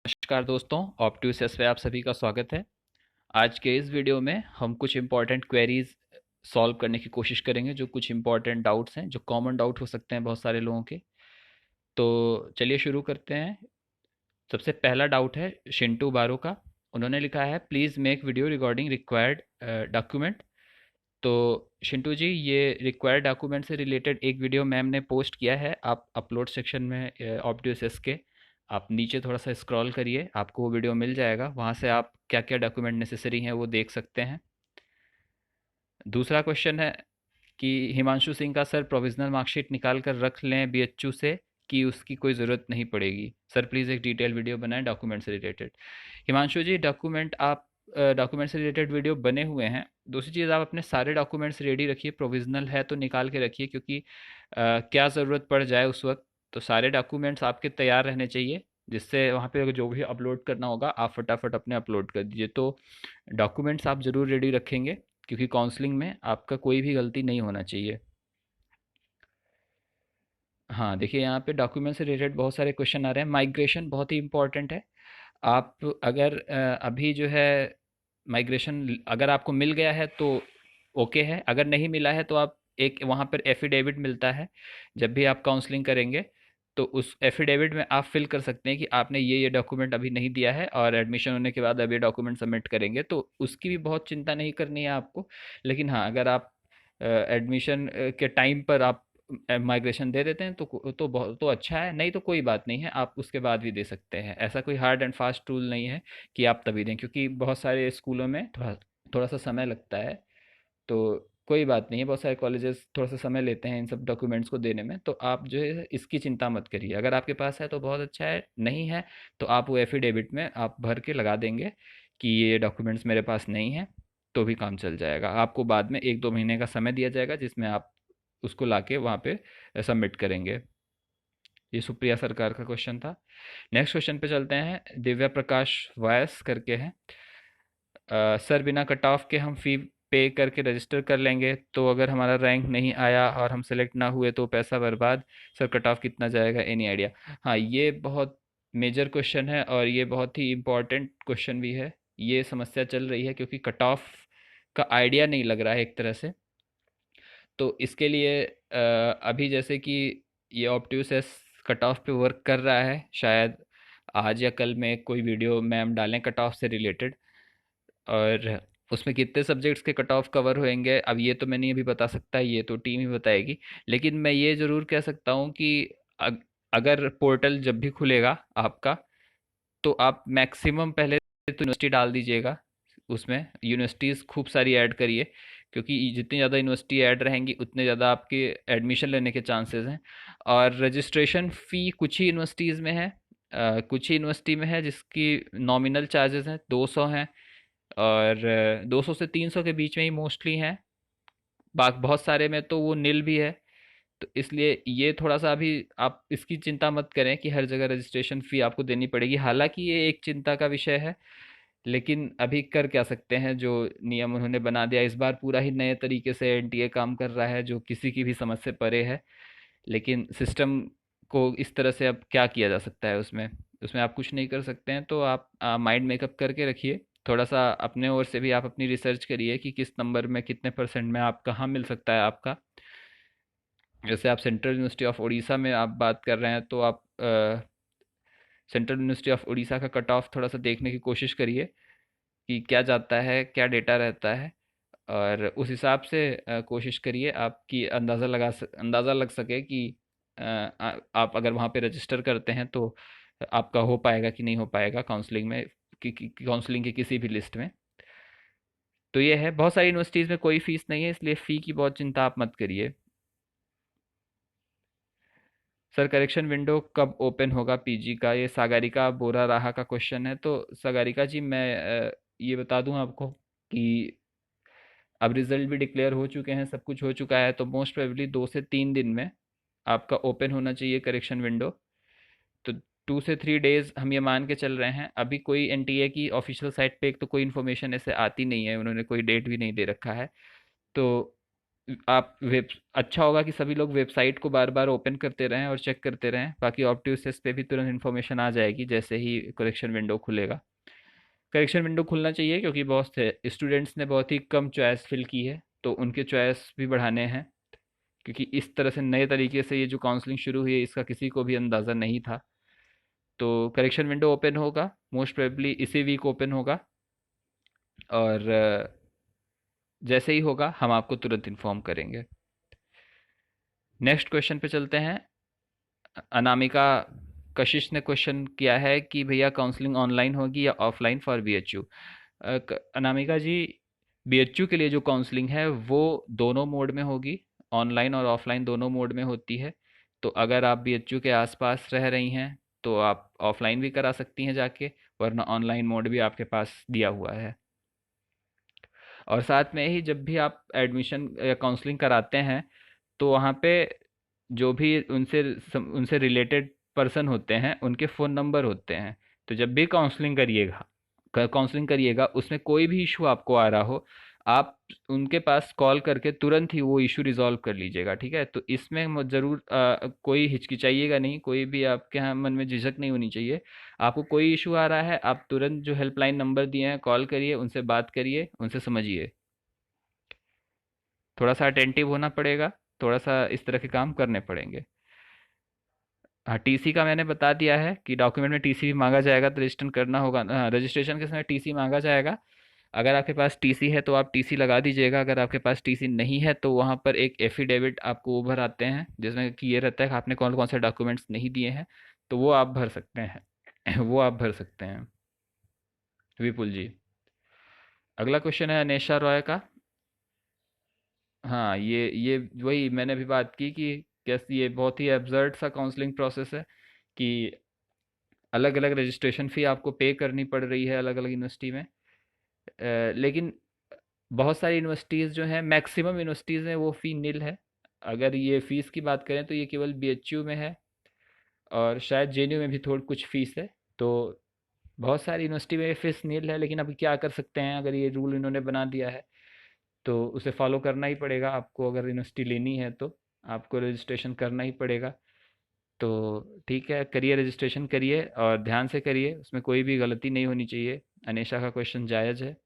नमस्कार दोस्तों, ऑप्टूसिस पे आप सभी का स्वागत है। आज के इस वीडियो में हम कुछ इम्पोर्टेंट क्वेरीज सॉल्व करने की कोशिश करेंगे, जो कुछ इम्पोर्टेंट डाउट्स हैं, जो कॉमन डाउट हो सकते हैं बहुत सारे लोगों के। तो चलिए शुरू करते हैं। सबसे पहला डाउट है शिंटू बारो का। उन्होंने लिखा है please make video regarding required document. तो शिंटू जी, ये रिक्वायर्ड डॉक्यूमेंट से रिलेटेड एक वीडियो मैम ने पोस्ट किया है, आप अपलोड सेक्शन में ऑप्टूसिस के आप नीचे थोड़ा सा स्क्रॉल करिए, आपको वो वीडियो मिल जाएगा। वहाँ से आप क्या क्या डॉक्यूमेंट नेसेसरी हैं वो देख सकते हैं। दूसरा क्वेश्चन है कि हिमांशु सिंह का सर प्रोविजनल मार्कशीट निकाल कर रख लें बीएचयू से कि उसकी कोई ज़रूरत नहीं पड़ेगी। सर प्लीज़ एक डिटेल वीडियो बनाएं डॉक्यूमेंट से रिलेटेड। हिमांशु जी, डॉक्यूमेंट से रिलेटेड वीडियो बने हुए हैं। दूसरी चीज़, आप अपने सारे डॉक्यूमेंट्स रेडी रखिए, प्रोविजनल है तो निकाल के रखिए, क्योंकि क्या ज़रूरत पड़ जाए उस वक्त। तो सारे डॉक्यूमेंट्स आपके तैयार रहने चाहिए, जिससे वहाँ पे जो भी अपलोड करना होगा आप फटाफट अपने अपलोड कर दीजिए। तो डॉक्यूमेंट्स आप ज़रूर रेडी रखेंगे, क्योंकि काउंसलिंग में आपका कोई भी गलती नहीं होना चाहिए। हाँ, देखिए यहाँ पे डॉक्यूमेंट से रिलेटेड बहुत सारे क्वेश्चन आ रहे हैं। माइग्रेशन बहुत ही इंपॉर्टेंट है। आप अगर अभी जो है माइग्रेशन अगर आपको मिल गया है तो ओके है, अगर नहीं मिला है तो आप एक वहाँ पर एफिडेविट मिलता है जब भी आप काउंसलिंग करेंगे। तो उस एफिडेविट में आप फिल कर सकते हैं कि आपने ये डॉक्यूमेंट अभी नहीं दिया है और एडमिशन होने के बाद अब ये डॉक्यूमेंट सबमिट करेंगे, तो उसकी भी बहुत चिंता नहीं करनी है आपको। लेकिन हाँ, अगर आप एडमिशन के टाइम पर आप माइग्रेशन दे देते हैं तो बहुत तो अच्छा है, नहीं तो कोई बात नहीं है, आप उसके बाद भी दे सकते हैं। ऐसा कोई हार्ड एंड फास्ट रूल नहीं है कि आप तभी दें, क्योंकि बहुत सारे स्कूलों में थोड़ा थोड़ा सा समय लगता है। तो कोई बात नहीं है, बहुत सारे कॉलेजेस थोड़ा सा समय लेते हैं इन सब डॉक्यूमेंट्स को देने में। तो आप जो है इसकी चिंता मत करिए। अगर आपके पास है तो बहुत अच्छा है, नहीं है तो आप वो एफिडेविट में आप भर के लगा देंगे कि ये डॉक्यूमेंट्स मेरे पास नहीं है, तो भी काम चल जाएगा। आपको बाद में 1-2 महीने का समय दिया जाएगा, जिसमें आप उसको लाके वहाँ पे सबमिट करेंगे। ये सुप्रिया सरकार का क्वेश्चन था। नेक्स्ट क्वेश्चन पे चलते हैं। दिव्या प्रकाश वायस करके हैं। सर बिना कट ऑफ के हम फी पे करके रजिस्टर कर लेंगे, तो अगर हमारा रैंक नहीं आया और हम सेलेक्ट ना हुए तो पैसा बर्बाद। सर कट ऑफ कितना जाएगा, एनी आइडिया? हाँ, ये बहुत मेजर क्वेश्चन है और ये बहुत ही इम्पोर्टेंट क्वेश्चन भी है। ये समस्या चल रही है क्योंकि कट ऑफ का आइडिया नहीं लग रहा है एक तरह से। तो इसके लिए अभी जैसे कि ये ऑप्टूसिस कट ऑफ पे वर्क कर रहा है, शायद आज या कल में कोई वीडियो मैम डालें कट ऑफ से रिलेटेड। और उसमें कितने सब्जेक्ट्स के कट ऑफ कवर होंगे अब ये तो मैं नहीं अभी बता सकता, ये तो टीम ही बताएगी। लेकिन मैं ये ज़रूर कह सकता हूँ कि अगर पोर्टल जब भी खुलेगा आपका, तो आप मैक्सिमम पहले तो यूनिवर्सिटी डाल दीजिएगा। उसमें यूनिवर्सिटीज़ खूब सारी ऐड करिए, क्योंकि जितनी ज़्यादा यूनिवर्सिटी ऐड रहेंगी उतने ज़्यादा आपके एडमिशन लेने के चांसेस हैं। और रजिस्ट्रेशन फ़ी कुछ ही यूनिवर्सिटीज़ में है, कुछ ही यूनिवर्सिटी में है जिसकी नॉमिनल चार्जेस हैं 200 हैं, और 200 से 300 के बीच में ही मोस्टली हैं। बहुत सारे में तो वो नील भी है। तो इसलिए ये थोड़ा सा अभी आप इसकी चिंता मत करें कि हर जगह रजिस्ट्रेशन फ़ी आपको देनी पड़ेगी, हालांकि ये एक चिंता का विषय है। लेकिन अभी कर क्या सकते हैं, जो नियम उन्होंने बना दिया। इस बार पूरा ही नए तरीके से एनटीए काम कर रहा है, जो किसी की भी समझ से परे है। लेकिन सिस्टम को इस तरह से अब क्या किया जा सकता है, उसमें उसमें आप कुछ नहीं कर सकते हैं। तो आप माइंड मेकअप करके रखिए। थोड़ा सा अपने ओर से भी आप अपनी रिसर्च करिए कि किस नंबर में कितने परसेंट में आप कहाँ मिल सकता है आपका। जैसे आप सेंट्रल यूनिवर्सिटी ऑफ उड़ीसा में आप बात कर रहे हैं, तो आप सेंट्रल यूनिवर्सिटी ऑफ उड़ीसा का कट ऑफ थोड़ा सा देखने की कोशिश करिए कि क्या जाता है, क्या डेटा रहता है। और उस हिसाब से कोशिश करिए आपकी अंदाज़ा लग सके कि आप अगर वहाँ पे रजिस्टर करते हैं तो आपका हो पाएगा कि नहीं हो पाएगा काउंसलिंग में, काउंसलिंग की किसी भी लिस्ट में। तो ये है, बहुत सारी यूनिवर्सिटीज़ में कोई फीस नहीं है, इसलिए फ़ी की बहुत चिंता आप मत करिए। सर करेक्शन विंडो कब ओपन होगा पीजी का? ये सागरिका बोरा राहा का क्वेश्चन है। तो सागरिका जी, मैं ये बता दूं आपको कि अब रिजल्ट भी डिक्लेयर हो चुके हैं, सब कुछ हो चुका है, तो मोस्ट प्रोबेबली 2 से 3 दिन में आपका ओपन होना चाहिए करेक्शन विंडो। तो 2 से 3 डेज हम ये मान के चल रहे हैं। अभी कोई एनटीए की ऑफिशियल साइट पे एक तो कोई इन्फॉर्मेशन ऐसे आती नहीं है, उन्होंने कोई डेट भी नहीं दे रखा है। तो आप वेब अच्छा होगा कि सभी लोग वेबसाइट को बार बार ओपन करते रहें और चेक करते रहें। बाकी ऑप्टिवसिस पे भी तुरंत इन्फॉर्मेशन आ जाएगी जैसे ही करेक्शन विंडो खुलेगा। करेक्शन विंडो खुलना चाहिए क्योंकि बहुत से स्टूडेंट्स ने बहुत ही कम चॉइस फिल की है, तो उनके चॉइस भी बढ़ाने हैं। क्योंकि इस तरह से नए तरीके से ये जो काउंसलिंग शुरू हुई है इसका किसी को भी अंदाज़ा नहीं था। तो करेक्शन विंडो ओपन होगा, मोस्ट प्रोबेबली इसी वीक ओपन होगा। और जैसे ही होगा हम आपको तुरंत इन्फॉर्म करेंगे। नेक्स्ट क्वेश्चन पे चलते हैं। अनामिका कशिश ने क्वेश्चन किया है कि भैया काउंसलिंग ऑनलाइन होगी या offline for BHU. Anamika ji, BHU के लिए जो काउंसलिंग है वो दोनों मोड में होगी, ऑनलाइन और ऑफलाइन दोनों मोड में होती है। तो अगर आप बीएचयू के आसपास रह रही हैं तो आप ऑफलाइन भी करा सकती हैं जाके, वरना ऑनलाइन मोड भी आपके पास दिया हुआ है। और साथ में ही जब भी आप एडमिशन या काउंसलिंग कराते हैं तो वहाँ पे जो भी उनसे रिलेटेड पर्सन होते हैं उनके फ़ोन नंबर होते हैं। तो जब भी काउंसलिंग करिएगा उसमें कोई भी इशू आपको आ रहा हो, आप उनके पास कॉल करके तुरंत ही वो इशू रिजॉल्व कर लीजिएगा। ठीक है, तो इसमें ज़रूर कोई हिचकिचाइएगा नहीं, कोई भी आपके यहाँ मन में झिझक नहीं होनी चाहिए। आपको कोई इशू आ रहा है, आप तुरंत जो हेल्पलाइन नंबर दिए हैं कॉल करिए, उनसे बात करिए, उनसे समझिए। थोड़ा सा अटेंटिव होना पड़ेगा, थोड़ा सा इस तरह के काम करने पड़ेंगे। हाँ, टीसी का मैंने बता दिया है कि डॉक्यूमेंट में टीसी भी मांगा जाएगा तो रजिस्ट्रेशन करना होगा। हाँ, रजिस्ट्रेशन के समय टीसी मांगा जाएगा। अगर आपके पास टीसी है तो आप टीसी लगा दीजिएगा, अगर आपके पास टीसी नहीं है तो वहाँ पर एक एफिडेविट आपको वो भर आते हैं जिसमें कि ये रहता है कि आपने कौन कौन से डॉक्यूमेंट्स नहीं दिए हैं, तो वो आप भर सकते हैं। वो आप भर सकते हैं विपुल जी। अगला क्वेश्चन है अनेशा रॉय का। हाँ, ये वही मैंने भी बात की कि कैसे ये बहुत ही एब्जर्ड सा काउंसलिंग प्रोसेस है कि अलग अलग रजिस्ट्रेशन फ़ी आपको पे करनी पड़ रही है अलग अलग यूनिवर्सिटी में। लेकिन बहुत सारी यूनिवर्सिटीज़ जो हैं, मैक्सिमम यूनिवर्सिटीज़ हैं, वो फ़ी निल है। अगर ये फ़ीस की बात करें तो ये केवल बीएचयू में है और शायद जेएनयू में भी थोड़ी कुछ फ़ीस है। तो बहुत सारी यूनिवर्सिटी में फ़ीस निल है, लेकिन अभी क्या कर सकते हैं, अगर ये रूल इन्होंने बना दिया है तो उसे फॉलो करना ही पड़ेगा आपको। अगर यूनिवर्सिटी लेनी है तो आपको रजिस्ट्रेशन करना ही पड़ेगा। तो ठीक है, करिए, रजिस्ट्रेशन करिए और ध्यान से करिए, उसमें कोई भी गलती नहीं होनी चाहिए। अनीशा का क्वेश्चन जायज़ है।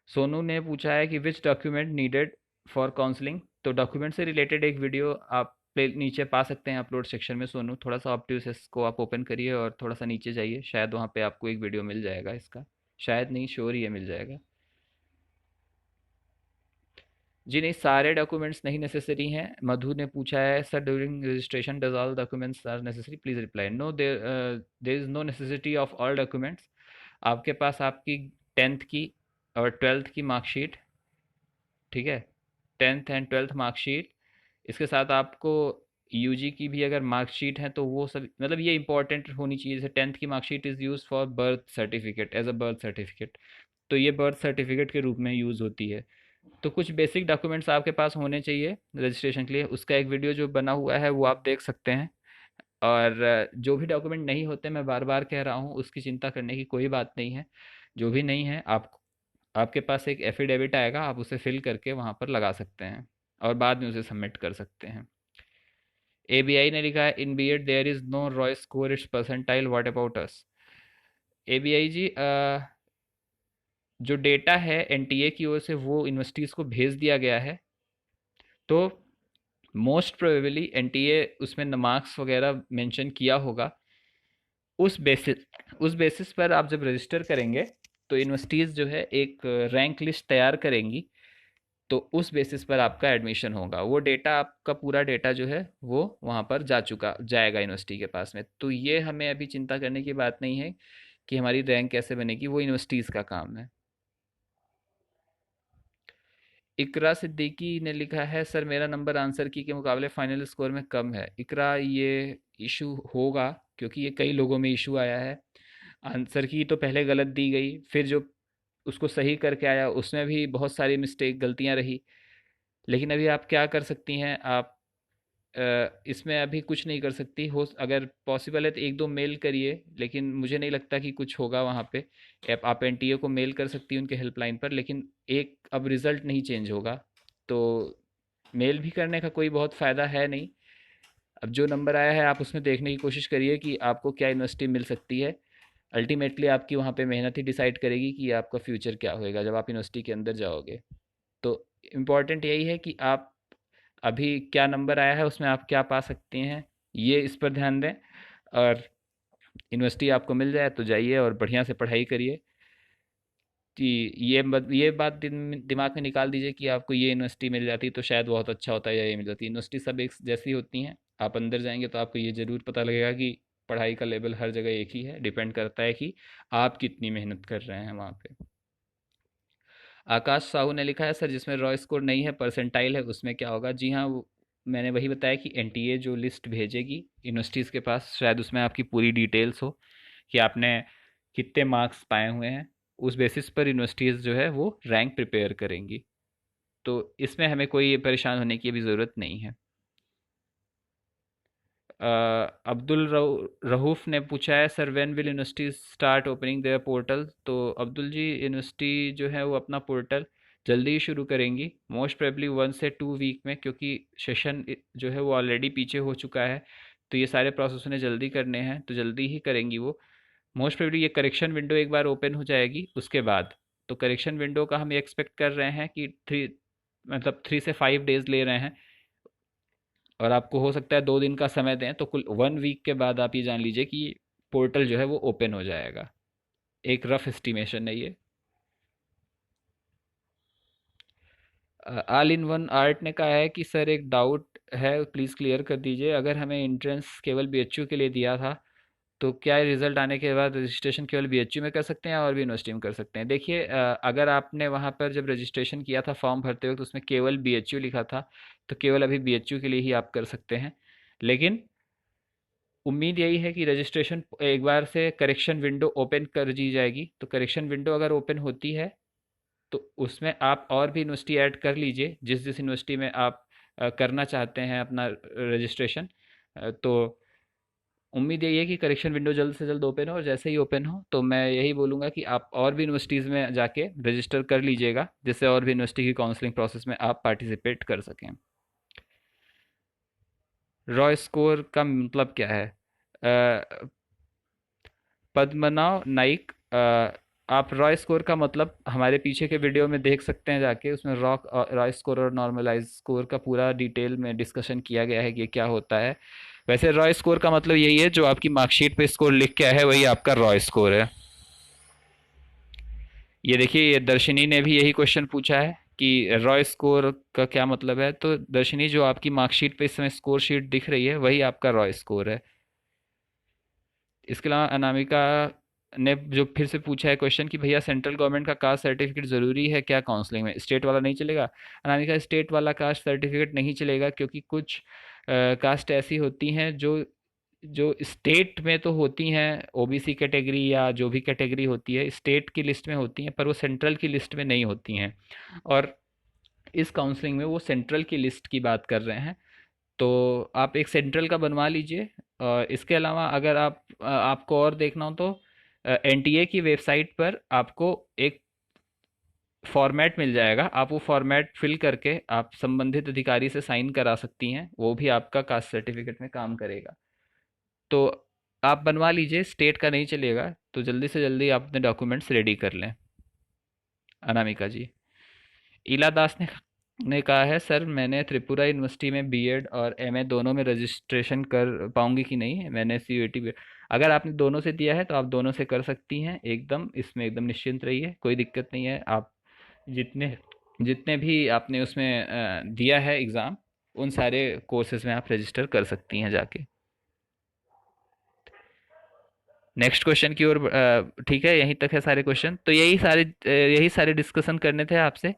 सोनू ने पूछा है कि विच डॉक्यूमेंट नीडेड फॉर काउंसलिंग। तो डॉक्यूमेंट से रिलेटेड एक वीडियो आप प्ले नीचे पा सकते हैं अपलोड सेक्शन में। सोनू, थोड़ा सा ऑप्टिवसिस को आप ओपन करिए और थोड़ा सा नीचे जाइए, शायद वहाँ पे आपको एक वीडियो मिल जाएगा इसका। शायद नहीं, श्योर ही है मिल जाएगा। जी नहीं, सारे डॉक्यूमेंट्स नहीं नेसेसरी हैं। मधु ने पूछा है sir during registration does all documents are necessary, please reply no, there is no necessity of all documents. आपके पास आपकी 10th की और 12th की मार्कशीट, ठीक है, 10th एंड 12th मार्कशीट, इसके साथ आपको यूजी की भी अगर मार्कशीट है तो वो सब, मतलब ये इंपॉर्टेंट होनी चाहिए। जैसे 10th की marksheet is use for birth certificate, as a birth certificate, तो ये बर्थ सर्टिफिकेट के रूप में यूज़ होती है। तो कुछ बेसिक डॉक्यूमेंट्स आपके पास होने चाहिए रजिस्ट्रेशन के लिए। उसका एक वीडियो जो बना हुआ है वो आप देख सकते हैं। और जो भी डॉक्यूमेंट नहीं होते, मैं बार बार कह रहा हूँ, उसकी चिंता करने की कोई बात नहीं है। जो भी नहीं है, आप आपके पास एक एफिडेविट आएगा, आप उसे फिल करके वहाँ पर लगा सकते हैं और बाद में उसे सबमिट कर सकते हैं। एबीआई ने लिखा है in BEd there is no raw score it's percentile, what about us. एबीआई जी, जो डेटा है एनटीए की ओर से वो यूनिवर्सिटीज़ को भेज दिया गया है। तो मोस्ट प्रोबेबली एनटीए उसमें मार्क्स वगैरह मेंशन किया होगा। उस बेसिस उस बेसिस पर आप जब रजिस्टर करेंगे तो यूनिवर्सिटीज़ जो है एक रैंक लिस्ट तैयार करेंगी। तो उस बेसिस पर आपका एडमिशन होगा। वो डेटा, आपका पूरा डेटा जो है वो वहाँ पर जाएगा यूनिवर्सिटी के पास में। तो ये हमें अभी चिंता करने की बात नहीं है कि हमारी रैंक कैसे बनेगी, वो यूनिवर्सिटीज़ का काम है। इकरा सिद्दीकी ने लिखा है सर मेरा नंबर आंसर की के मुकाबले फाइनल स्कोर में कम है। इकरा, ये इशू होगा क्योंकि ये कई लोगों में इशू आया है। आंसर की तो पहले गलत दी गई, फिर जो उसको सही करके आया उसमें भी बहुत सारी गलतियां रही। लेकिन अभी आप क्या कर सकती हैं, आप इसमें अभी कुछ नहीं कर सकती। हो अगर पॉसिबल है तो एक दो मेल करिए, लेकिन मुझे नहीं लगता कि कुछ होगा वहाँ पे। आप एनटीए को मेल कर सकती हैं उनके हेल्पलाइन पर, लेकिन एक अब रिज़ल्ट नहीं चेंज होगा। तो मेल भी करने का कोई बहुत फ़ायदा है नहीं। अब जो नंबर आया है आप उसमें देखने की कोशिश करिए कि आपको क्या यूनिवर्सिटी मिल सकती है। अल्टीमेटली आपकी वहाँ पे मेहनत ही डिसाइड करेगी कि आपका फ्यूचर क्या होएगा जब आप यूनिवर्सिटी के अंदर जाओगे। तो इम्पॉर्टेंट यही है कि आप अभी क्या नंबर आया है उसमें आप क्या पा सकते हैं, ये इस पर ध्यान दें। और यूनिवर्सिटी आपको मिल जाए तो जाइए और बढ़िया से पढ़ाई करिए कि ये बात दिमाग में निकाल दीजिए कि आपको ये यूनिवर्सिटी मिल जाती तो शायद बहुत अच्छा होता है, या ये मिल जाती। यूनिवर्सिटी सब एक जैसी होती हैं। आप अंदर जाएंगे तो आपको ये ज़रूर पता लगेगा कि पढ़ाई का लेवल हर जगह एक ही है। डिपेंड करता है कि आप कितनी मेहनत कर रहे हैं वहाँ पे। आकाश साहू ने लिखा है सर जिसमें रॉ स्कोर नहीं है परसेंटाइल है उसमें क्या होगा। जी हाँ, मैंने वही बताया कि एनटीए जो लिस्ट भेजेगी यूनिवर्सिटीज़ के पास, शायद उसमें आपकी पूरी डिटेल्स हो कि आपने कितने मार्क्स पाए हुए हैं। उस बेसिस पर यूनिवर्सिटीज़ जो है वो रैंक प्रिपेयर करेंगी। तो इसमें हमें कोई परेशान होने की अभी ज़रूरत नहीं है। अब्दुल रऊफ़ ने पूछा है sir when will university start opening there portal. तो अब्दुल जी, यूनिवर्सिटी जो है वो अपना पोर्टल जल्दी ही शुरू करेंगी, मोस्ट प्रोबेबली 1 से 2 वीक में, क्योंकि सेशन जो है वो ऑलरेडी पीछे हो चुका है। तो ये सारे प्रोसेस उन्हें जल्दी करने हैं तो जल्दी ही करेंगी वो। मोस्ट प्रोबेबली ये करेक्शन विंडो एक बार ओपन हो जाएगी उसके बाद। तो करेक्शन विंडो का हम ये एक्सपेक्ट कर रहे हैं कि 3 से 5 डेज ले रहे हैं। और आपको हो सकता है 2 दिन का समय दें, तो कुल 1 वीक के बाद आप ये जान लीजिए कि पोर्टल जो है वो ओपन हो जाएगा। एक रफ एस्टिमेशन है ये। ऑल इन वन आर्ट ने कहा है कि सर एक डाउट है प्लीज़ क्लियर कर दीजिए। अगर हमें एंट्रेंस केवल बीएचयू के लिए दिया था तो क्या रिजल्ट आने के बाद रजिस्ट्रेशन केवल बीएचयू में कर सकते हैं और भी यूनिवर्सिटी में कर सकते हैं। देखिए, अगर आपने वहाँ पर जब रजिस्ट्रेशन किया था फॉर्म भरते वक्त उसमें केवल बीएचयू लिखा था तो केवल अभी बीएचयू के लिए ही आप कर सकते हैं। लेकिन उम्मीद यही है कि रजिस्ट्रेशन एक बार से करेक्शन विंडो ओपन कर दी जाएगी। तो करेक्शन विंडो अगर ओपन होती है तो उसमें आप और भी यूनिवर्सिटी ऐड कर लीजिए जिस जिस यूनिवर्सिटी में आप करना चाहते हैं अपना रजिस्ट्रेशन। तो उम्मीद यही है कि करेक्शन विंडो जल्द से जल्द ओपन हो, और जैसे ही ओपन हो तो मैं यही बोलूँगा कि आप और भी यूनिवर्सिटीज़ में जाके रजिस्टर कर लीजिएगा, जिससे और भी यूनिवर्सिटी की काउंसलिंग प्रोसेस में आप पार्टिसिपेट कर सकें। रॉ स्कोर का मतलब क्या है? पद्मनाभ नाइक, आप रॉ स्कोर का मतलब हमारे पीछे के वीडियो में देख सकते हैं जाके, उसमें रॉ स्कोर और नॉर्मलाइज स्कोर का पूरा डिटेल में डिस्कशन किया गया है कि ये क्या होता है। वैसे रॉ स्कोर का मतलब यही है, जो आपकी मार्कशीट पे स्कोर लिख के आया है वही आपका रॉ स्कोर है। ये देखिए, ये दर्शनी ने भी यही क्वेश्चन पूछा है कि रॉ स्कोर का क्या मतलब है। तो दर्शनी, जो आपकी मार्कशीट पे इस समय स्कोर शीट दिख रही है वही आपका रॉ स्कोर है। इसके अलावा अनामिका ने जो फिर से पूछा है क्वेश्चन कि भैया सेंट्रल गवर्नमेंट का कास्ट सर्टिफिकेट ज़रूरी है क्या काउंसलिंग में, स्टेट वाला नहीं चलेगा। अनामिका, स्टेट वाला कास्ट सर्टिफिकेट नहीं चलेगा, क्योंकि कुछ कास्ट ऐसी होती हैं जो जो स्टेट में तो होती हैं, ओबीसी कैटेगरी या जो भी कैटेगरी होती है स्टेट की लिस्ट में होती हैं, पर वो सेंट्रल की लिस्ट में नहीं होती हैं। और इस काउंसलिंग में वो सेंट्रल की लिस्ट की बात कर रहे हैं। तो आप एक सेंट्रल का बनवा लीजिए। और इसके अलावा अगर आपको और देखना हो तो एनटीए की वेबसाइट पर आपको एक फॉर्मेट मिल जाएगा। आप वो फॉर्मेट फिल करके आप संबंधित अधिकारी से साइन करा सकती हैं, वो भी आपका कास्ट सर्टिफिकेट में काम करेगा। तो आप बनवा लीजिए, स्टेट का नहीं चलेगा। तो जल्दी से जल्दी आप अपने डॉक्यूमेंट्स रेडी कर लें। अनामिका जी। इला दास ने कहा है सर मैंने त्रिपुरा यूनिवर्सिटी में बीएड और एमए दोनों में रजिस्ट्रेशन कर पाऊंगी कि नहीं, मैंने सीयूईटी भी। अगर आपने दोनों से दिया है तो आप दोनों से कर सकती हैं, एकदम इसमें एकदम निश्चिंत रहिए, कोई दिक्कत नहीं है। आप जितने जितने भी आपने उसमें दिया है एग्ज़ाम, उन सारे कोर्सेज में आप रजिस्टर कर सकती हैं जाके। नेक्स्ट क्वेश्चन की ओर ठीक है, यहीं तक है सारे क्वेश्चन। तो यही सारे डिस्कशन करने थे आपसे।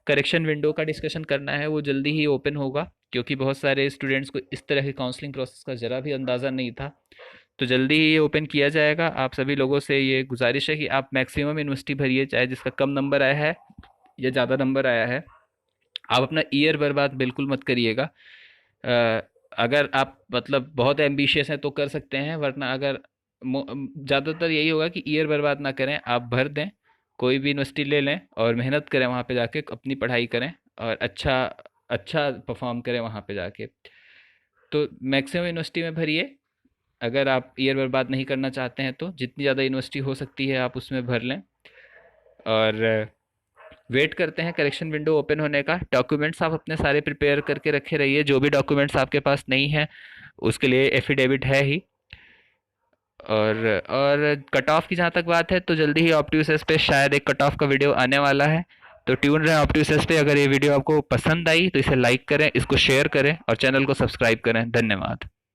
करेक्शन विंडो का डिस्कशन करना है, वो जल्दी ही ओपन होगा, क्योंकि बहुत सारे स्टूडेंट्स को इस तरह की काउंसलिंग प्रोसेस का ज़रा भी अंदाज़ा नहीं था। तो जल्दी ही ये ओपन किया जाएगा। आप सभी लोगों से ये गुजारिश है कि आप मैक्सिमम यूनिवर्सिटी भरिए, चाहे जिसका कम नंबर आया है या ज़्यादा नंबर आया है। आप अपना ईयर बर्बाद बिल्कुल मत करिएगा। अगर आप मतलब बहुत एम्बिशियस हैं तो कर सकते हैं, वरना अगर ज़्यादातर यही होगा कि ईयर बर्बाद ना करें, आप भर दें, कोई भी यूनिवर्सिटी ले लें और मेहनत करें, वहाँ पे जाके अपनी पढ़ाई करें। और अच्छा अच्छा परफॉर्म करें वहाँ पे जाके। तो मैक्सिमम यूनिवर्सिटी में भरिए, अगर आप ईयर बर्बाद नहीं करना चाहते हैं तो जितनी ज़्यादा यूनिवर्सिटी हो सकती है आप उसमें भर लें। और वेट करते हैं करेक्शन विंडो ओपन होने का। डॉक्यूमेंट्स आप अपने सारे प्रिपेयर करके रखे रहिए, जो भी डॉक्यूमेंट्स आपके पास नहीं है उसके लिए एफिडेविट है ही। और कट ऑफ की जहाँ तक बात है, तो जल्दी ही ऑप्टिवसेस पे शायद एक कट ऑफ का वीडियो आने वाला है। तो ट्यून रहें ऑप्टिवसेस पे। अगर ये वीडियो आपको पसंद आई तो इसे लाइक करें, इसको शेयर करें और चैनल को सब्सक्राइब करें। धन्यवाद।